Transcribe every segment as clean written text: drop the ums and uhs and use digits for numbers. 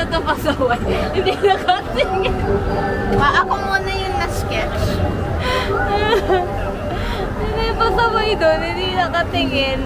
ko ito pasaway. Hindi nakatingin. Ako muna yung na-sketch. Hindi pasaway doon. Hindi nakatingin.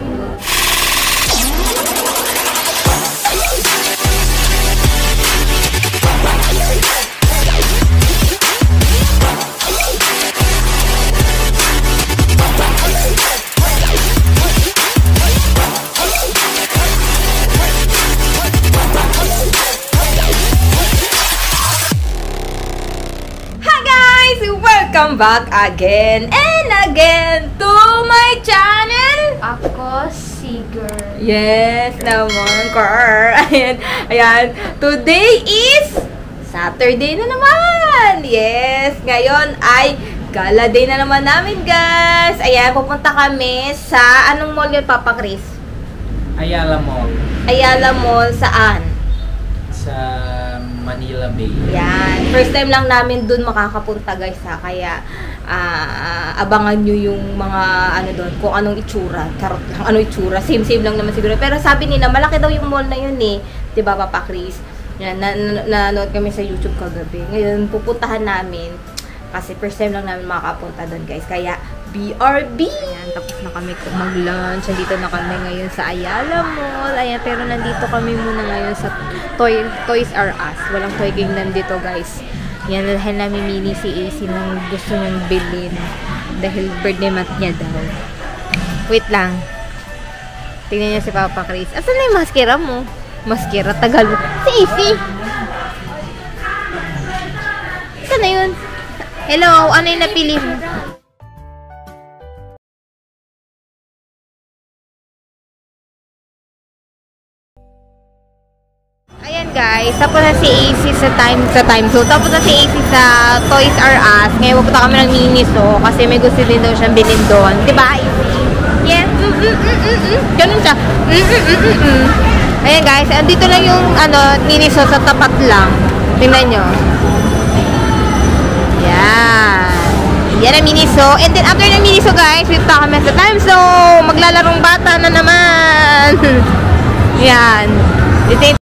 Welcome back again and again to my channel! Ako, si girl. Yes, naman, car. Ayan. Today is Saturday na naman! Yes, ngayon ay gala day na naman namin, guys. Ayan, pupunta kami sa, anong mall yun, Papa Chris? Ayala Mall. Ayala Mall, saan? Sa Manila Bay. Yan. First time lang namin dun makakapunta, guys, ha. Kaya, abangan nyo yung mga, ano doon, kung anong itsura. Charot lang, anong itsura. Same-same lang naman siguro. Pero sabi nila, malaki daw yung mall na yun, eh. Diba, Papa Chris? Yan, nanood kami sa YouTube kagabi. Ngayon, pupuntahan namin. Kasi first time lang namin makakapunta doon, guys. Kaya, BRB! Ayan, tapos na kami mag-lunch. Nandito na kami ngayon sa Ayala Mall. Ayan, pero nandito kami muna ngayon sa Toys R Us. Walang Toy Kingdom dito, guys. Yan, dahil namimili si AC ng gusto niyang bilhin. Dahil birthday month niya daw. Wait lang. Tingnan niyo si Papa Chris. Asan na yung mascara mo? Mascara, tagal mo. Si AC! Saan na yun? Hello, ano yung napili mo? Ayan guys, tapos na si AC sa time zone. Tapos na si AC sa Toys R Us. Ngayon pupunta kami ng Miniso kasi may gusto din daw siyang bilhin doon. Diba, AC? Yes. Ganun siya. Ayan guys, andito lang yung Miniso sa tapat lang. Tingnan nyo. Yan. Yan ang Miniso. And then after ng Miniso guys, pupunta kami sa time zone. Maglalarong bata na naman. Yan. Dito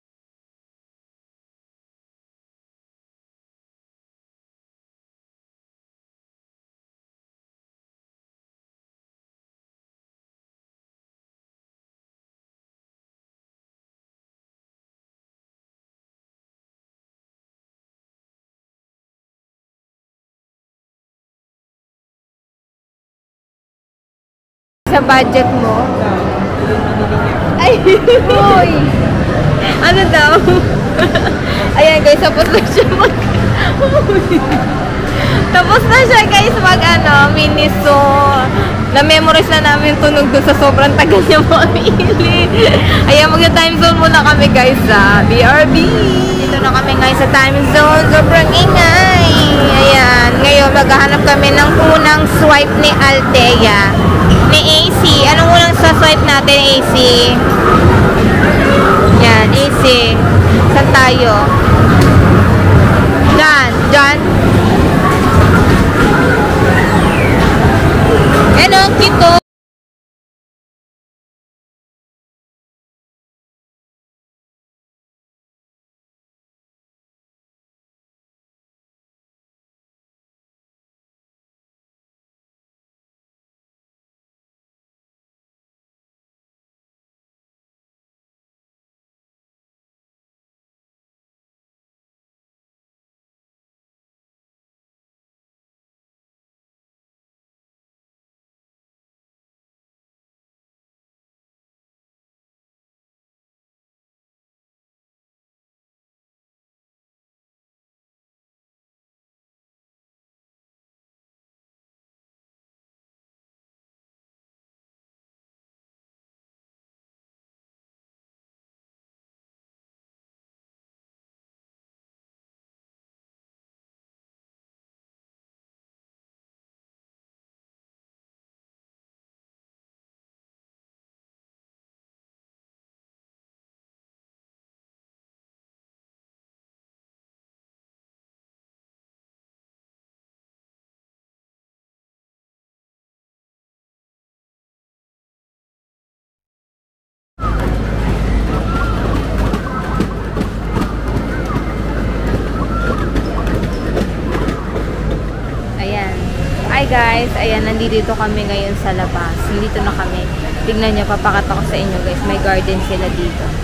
sa budget mo. Ay! Hoy! Ano daw? Ayan guys, tapos na siya tapos na siya guys Miniso. Na-memorize na namin tunog doon sa sobrang tagal niya mamili. Ayan, mag-time zone muna kami guys sa BRB. Dito na kami ngayon sa time zone. Sobrang ingay. Ayan, ngayon maghahanap kami ng unang swipe ni Althea. Ni AC. Anong unang swipe natin, AC? Yan, AC. Saan tayo? Diyan. Ano, kito. guys, ayan, nandito kami ngayon sa labas. Nandito na kami. Tignan nyo, papakita ko sa inyo guys. May garden sila dito.